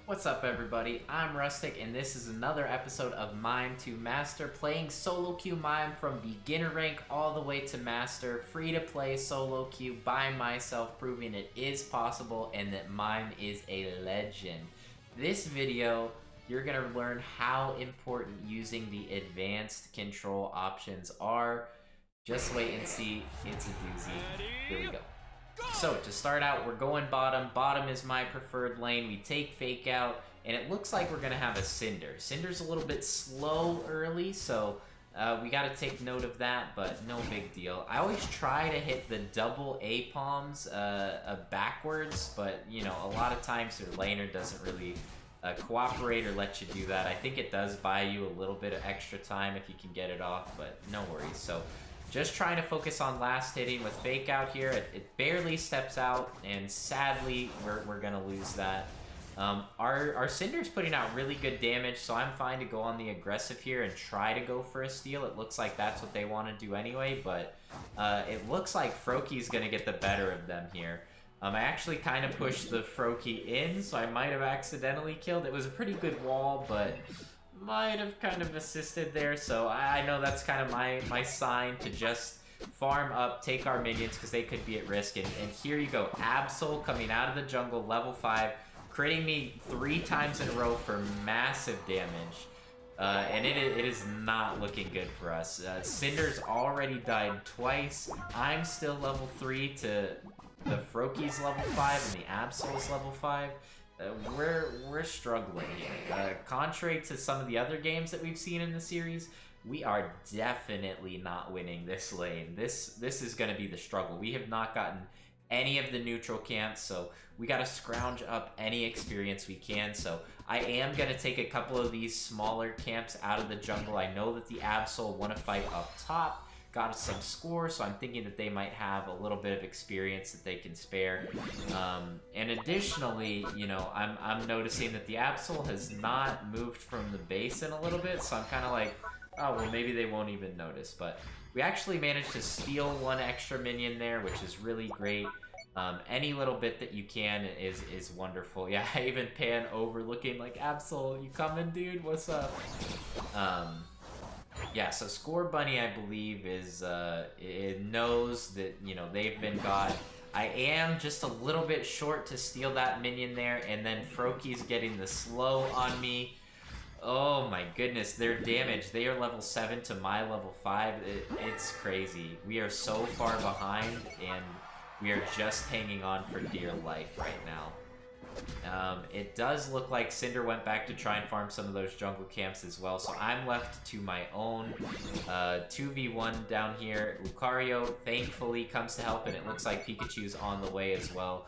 What's up, everybody? I'm Rustic, and this is another episode of Mime to Master, playing solo queue Mime from beginner rank all the way to master, free to play solo queue by myself, proving it is possible and that Mime is a legend. This video, you're gonna learn how important using the advanced control options are. Just wait and see, it's a doozy. Here we go. So, to start out, we're going bottom. Bottom is my preferred lane. We take Fake Out, and it looks like we're going to have a Cinder. Cinder's a little bit slow early, so we got to take note of that, but no big deal. I always try to hit the double A-palms backwards, but, you know, a lot of times your laner doesn't really cooperate or let you do that. I think it does buy you a little bit of extra time if you can get it off, but no worries. So, just trying to focus on last hitting with Fake Out here. It barely steps out, and sadly, we're gonna lose that. Our Cinder's putting out really good damage, so I'm fine to go on the aggressive here and try to go for a steal. It looks like that's what they want to do anyway, but it looks like Froaki's gonna get the better of them here. I actually kind of pushed the Froakie in, so I might have accidentally killed. It was a pretty good wall, but might have kind of assisted there, so I know that's kind of my sign to just farm up, take our minions, because they could be at risk, and here you go, Absol coming out of the jungle, level 5, critting me 3 times in a row for massive damage, and it is not looking good for us. Cinder's already died twice, I'm still level 3 to the Froakie's level 5 and the Absol's level 5. We're struggling here. Contrary to some of the other games that we've seen in the series, we are definitely not winning this lane. This is going to be the struggle. We have not gotten any of the neutral camps, so we got to scrounge up any experience we can. So I am going to take a couple of these smaller camps out of the jungle. I know that the Absol want to fight up top. Got some score, so I'm thinking that they might have a little bit of experience that they can spare. And additionally, you know, I'm noticing that the Absol has not moved from the base in a little bit, so I'm kind of like, oh, well, maybe they won't even notice. But we actually managed to steal 1 extra minion there, which is really great. Any little bit that you can is wonderful. Yeah, I even pan over looking like, Absol, you coming, dude? What's up? Yeah, so Score Bunny, I believe, is, it knows that, you know, they've been got. I am just a little bit short to steal that minion there, and then Froakie's getting the slow on me. Oh my goodness, their damage, they are level 7 to my level 5. It's crazy. We are so far behind, and we are just hanging on for dear life right now. It does look like Cinder went back to try and farm some of those jungle camps as well, so I'm left to my own 2v1 down here. Lucario thankfully comes to help, and it looks like Pikachu's on the way as well.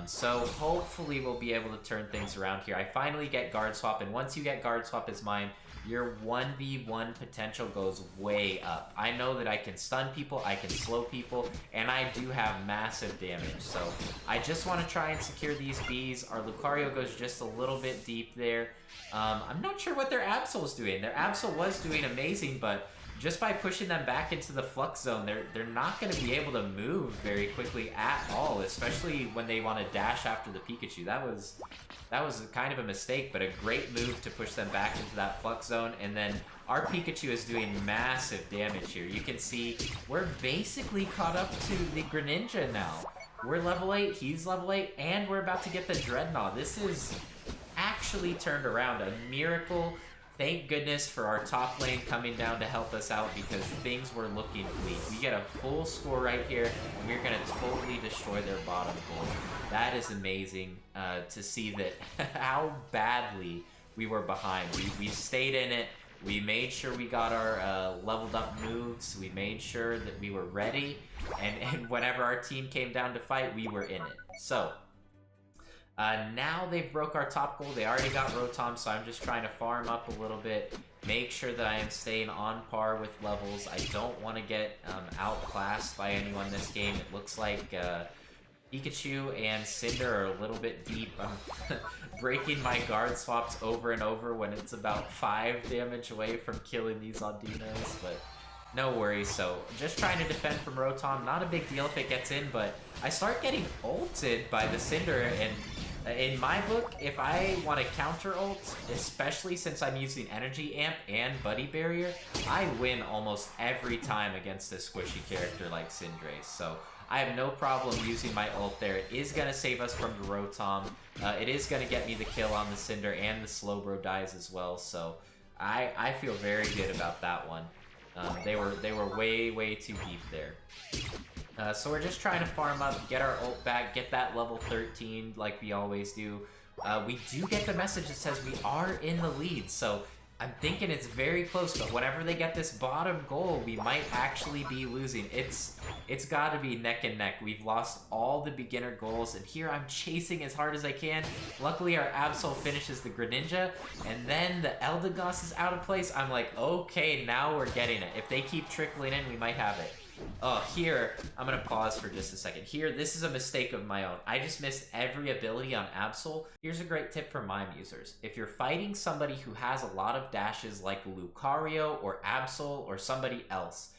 So hopefully we'll be able to turn things around here. I finally get Guard Swap, and once you get Guard Swap as mine, your 1v1 potential goes way up. I know that I can stun people, I can slow people, and I do have massive damage. So I just want to try and secure these Bs. Our Lucario goes just a little bit deep there. I'm not sure what their Absol is doing. Their Absol was doing amazing, but just by pushing them back into the Flux Zone, they're not going to be able to move very quickly at all, especially when they want to dash after the Pikachu. That was kind of a mistake, but a great move to push them back into that Flux Zone, and then our Pikachu is doing massive damage here. You can see we're basically caught up to the Greninja now. We're level 8, he's level 8, and we're about to get the Dreadnought. This is actually turned around, a miracle. Thank goodness for our top lane coming down to help us out, because things were looking bleak. We get a full score right here, and we're going to totally destroy their bottom goal. That is amazing to see that how badly we were behind. We stayed in it. We made sure we got our leveled up moves. We made sure that we were ready, and whenever our team came down to fight, we were in it. So now they've broke our top goal. They already got Rotom, so I'm just trying to farm up a little bit, make sure that I am staying on par with levels. I don't want to get outclassed by anyone this game. It looks like Pikachu and Cinder are a little bit deep. I'm breaking my guard swaps over and over when it's about 5 damage away from killing these Audinos, but no worries. So just trying to defend from Rotom. Not a big deal if it gets in, but I start getting ulted by the Cinder, and In my book, if I want to counter ult, especially since I'm using Energy Amp and Buddy Barrier, I win almost every time against a squishy character like Cinderace. So I have no problem using my ult there. It is going to save us from the Rotom. It is going to get me the kill on the Cinder, and the Slowbro dies as well. So I feel very good about that one. They were way too deep there. So we're just trying to farm up, get our ult back, get that level 13 like we always do. We do get the message that says we are in the lead, so I'm thinking it's very close, but whenever they get this bottom goal, we might actually be losing. It's got to be neck and neck. We've lost all the beginner goals, and here I'm chasing as hard as I can. Luckily, our Absol finishes the Greninja, and then the Eldegoss is out of place. I'm like, okay, now we're getting it. If they keep trickling in, we might have it. Oh, here, I'm going to pause for just a second. Here, this is a mistake of my own. I just missed every ability on Absol. Here's a great tip for Mime users. If you're fighting somebody who has a lot of dashes like Lucario or Absol or somebody else,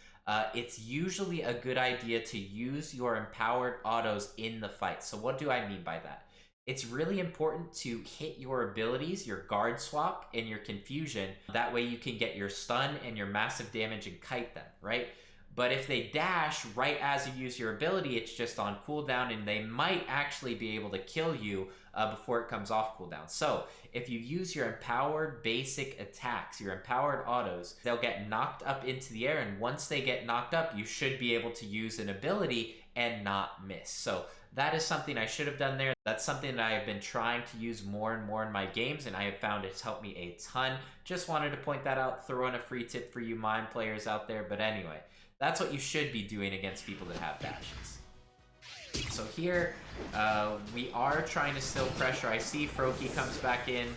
it's usually a good idea to use your empowered autos in the fight. So what do I mean by that? It's really important to hit your abilities, your guard swap, and your confusion. That way you can get your stun and your massive damage and kite them, right? But if they dash right as you use your ability, it's just on cooldown, and they might actually be able to kill you before it comes off cooldown. So if you use your empowered basic attacks, your empowered autos, they'll get knocked up into the air, and once they get knocked up, you should be able to use an ability and not miss. So that is something I should have done there. That's something that I have been trying to use more and more in my games, and I have found it's helped me a ton. Just wanted to point that out, throw in a free tip for you Mime players out there. But anyway, that's what you should be doing against people that have dashes. So here, we are trying to still pressure. I see Froakie comes back in.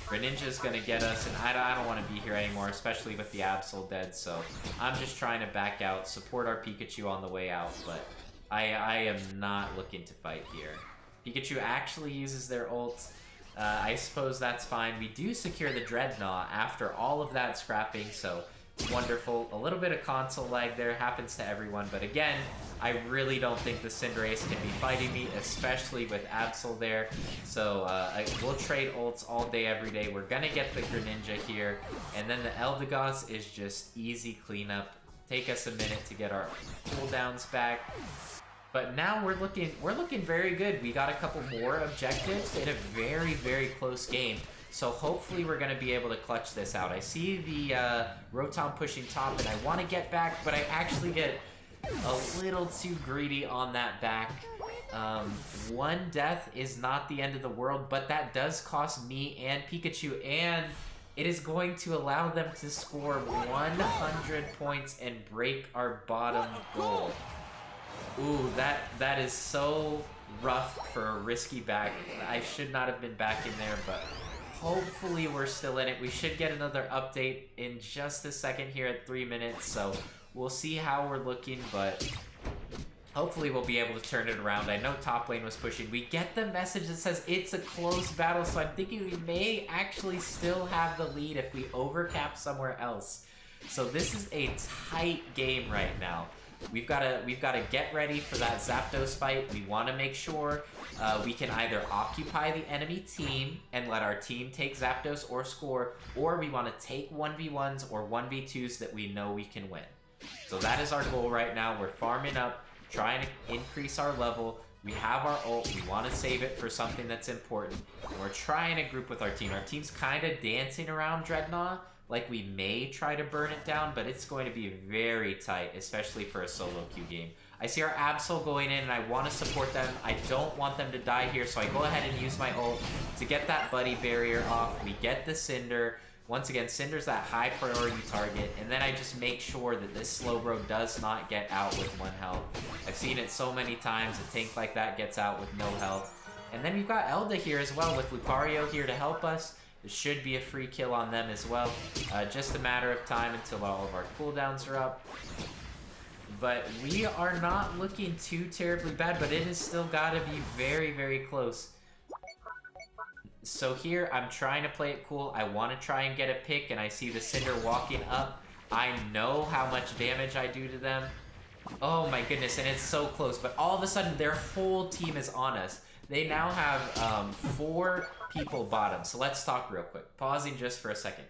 Greninja's gonna get us, and I don't want to be here anymore, especially with the Absol dead. So I'm just trying to back out, support our Pikachu on the way out, but I am not looking to fight here. Pikachu actually uses their ult. I suppose that's fine. We do secure the Dreadnought after all of that scrapping, so wonderful. A little bit of console lag there, happens to everyone, but again, I really don't think the Cinderace can be fighting me, especially with Absol there. So we'll trade ults all day, every day. We're gonna get the Greninja here, and then the Eldegoss is just easy cleanup. Take us a minute to get our cooldowns back. But now we're looking very good. We got a couple more objectives in a very close game. So hopefully we're going to be able to clutch this out. I see the Rotom pushing top, and I want to get back, but I actually get a little too greedy on that back. One death is not the end of the world, but that does cost me and Pikachu, and it is going to allow them to score 100 points and break our bottom goal. Ooh, that is so rough for a risky back. I should not have been back in there, but hopefully we're still in it. We should get another update in just a second here at 3 minutes, so we'll see how we're looking, but hopefully we'll be able to turn it around. I know top lane was pushing. We get the message that says it's a close battle, so I'm thinking we may actually still have the lead if we overcap somewhere else. So this is a tight game right now. We've got to get ready for that Zapdos fight. We want to make sure we can either occupy the enemy team and let our team take Zapdos or score, or we want to take 1v1s or 1v2s that we know we can win. So that is our goal right now. We're farming up, trying to increase our level. We have our ult. We want to save it for something that's important. And we're trying to group with our team. Our team's kind of dancing around Dreadnought, like we may try to burn it down, but it's going to be very tight, especially for a solo queue game. I see our Absol going in, and I want to support them. I don't want them to die here, so I go ahead and use my ult to get that Buddy Barrier off. We get the Cinder. Once again, Cinder's that high priority target, and then I just make sure that this Slowbro does not get out with 1 health. I've seen it so many times, a tank like that gets out with no health. And then we've got Elda here as well, with Lucario here to help us. There should be a free kill on them as well. Just a matter of time until all of our cooldowns are up. But we are not looking too terribly bad, but it has still got to be very close. So here, I'm trying to play it cool. I want to try and get a pick, and I see the Cinder walking up. I know how much damage I do to them. Oh my goodness, and it's so close. But all of a sudden, their whole team is on us. They now have 4 people bottom. So let's talk real quick. Pausing just for a second.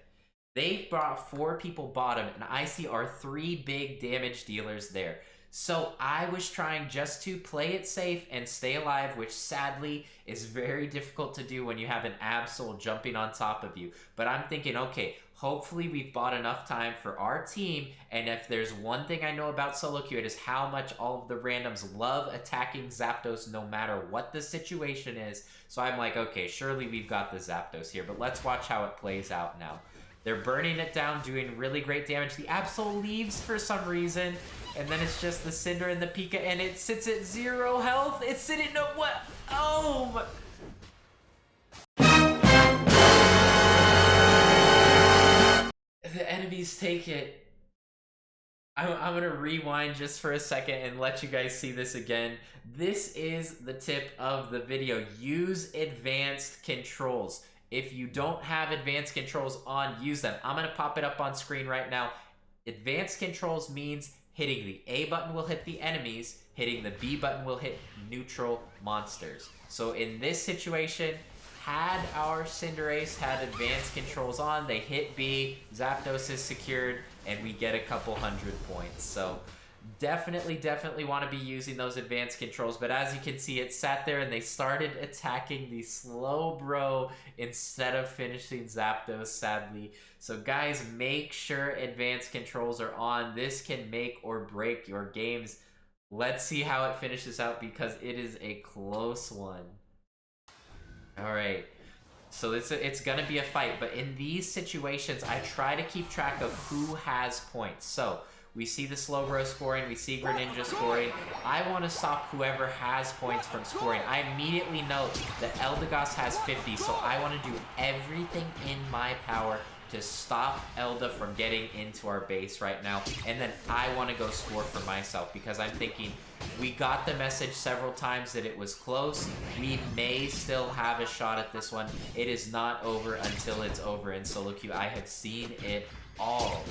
They brought 4 people bottom, and I see our 3 big damage dealers there. So I was trying just to play it safe and stay alive, which sadly is very difficult to do when you have an Absol jumping on top of you. But I'm thinking, okay, hopefully we've bought enough time for our team, and if there's one thing I know about solo queue, it is how much all of the randoms love attacking Zapdos no matter what the situation is. So I'm like, okay, surely we've got the Zapdos here, but let's watch how it plays out now. They're burning it down, doing really great damage. The Absol leaves for some reason, and then it's just the Cinder and the Pika, and it sits at 0 health. It's sitting, no, what? Oh, the enemies take it. I'm gonna rewind just for a second and let you guys see this again. This is the tip of the video. Use advanced controls. If you don't have advanced controls on, use them. I'm gonna pop it up on screen right now. Advanced controls means hitting the A button will hit the enemies, hitting the B button will hit neutral monsters. So in this situation, had our Cinderace had advanced controls on, they hit B, Zapdos is secured, and we get a couple 100 points. So definitely want to be using those advanced controls, but as you can see, it sat there and they started attacking the Slowbro instead of finishing Zapdos, sadly. So guys, make sure advanced controls are on. This can make or break your games. Let's see how it finishes out because it is a close one. All right. So it's gonna be a fight, but in these situations, I try to keep track of who has points. So we see the Slowbro scoring, we see Greninja scoring. I want to stop whoever has points from scoring. I immediately know that Eldegoss has 50, so I want to do everything in my power to stop Elda from getting into our base right now. And then I want to go score for myself because I'm thinking we got the message several times that it was close. We may still have a shot at this one. It is not over until it's over in solo queue. I have seen it all.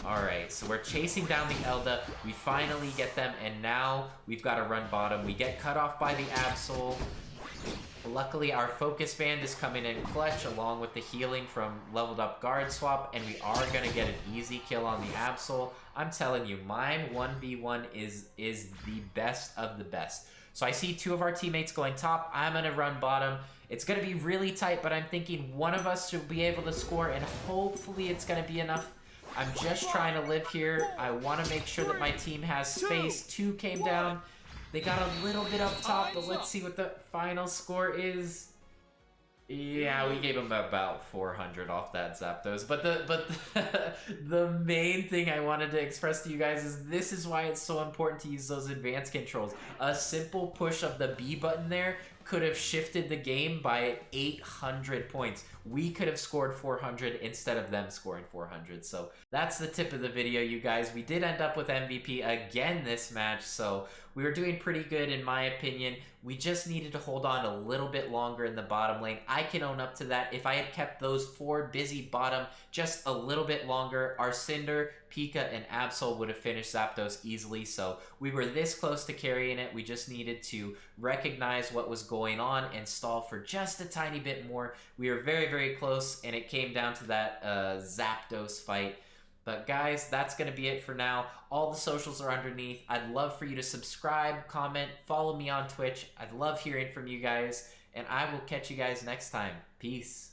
Alright, so we're chasing down the Elda. We finally get them, and now we've got to run bottom. We get cut off by the Absol. Luckily, our Focus Band is coming in clutch along with the healing from leveled up Guard Swap, and we are going to get an easy kill on the Absol. I'm telling you, Mime 1v1 is the best of the best. So I see 2 of our teammates going top. I'm going to run bottom. It's going to be really tight, but I'm thinking one of us should be able to score, and hopefully it's going to be enough. I'm just trying to live here. I want to make sure that my team has space. 2 came down. They got a little bit up top, but let's see what the final score is. Yeah, we gave them about 400 off that Zapdos. But the main thing I wanted to express to you guys is this is why it's so important to use those advanced controls. A simple push of the B button there could have shifted the game by 800 points. We could have scored 400 instead of them scoring 400. So that's the tip of the video, you guys. We did end up with MVP again this match, so we were doing pretty good in my opinion. We just needed to hold on a little bit longer in the bottom lane. I can own up to that. If I had kept those 4 busy bottom just a little bit longer, our Cinder, Pika, and Absol would have finished Zapdos easily. So we were this close to carrying it. We just needed to recognize what was going on and stall for just a tiny bit more. We were very close, and it came down to that Zapdos fight. But guys, that's going to be it for now. All the socials are underneath. I'd love for you to subscribe, comment, follow me on Twitch. I'd love hearing from you guys, and I will catch you guys next time. Peace.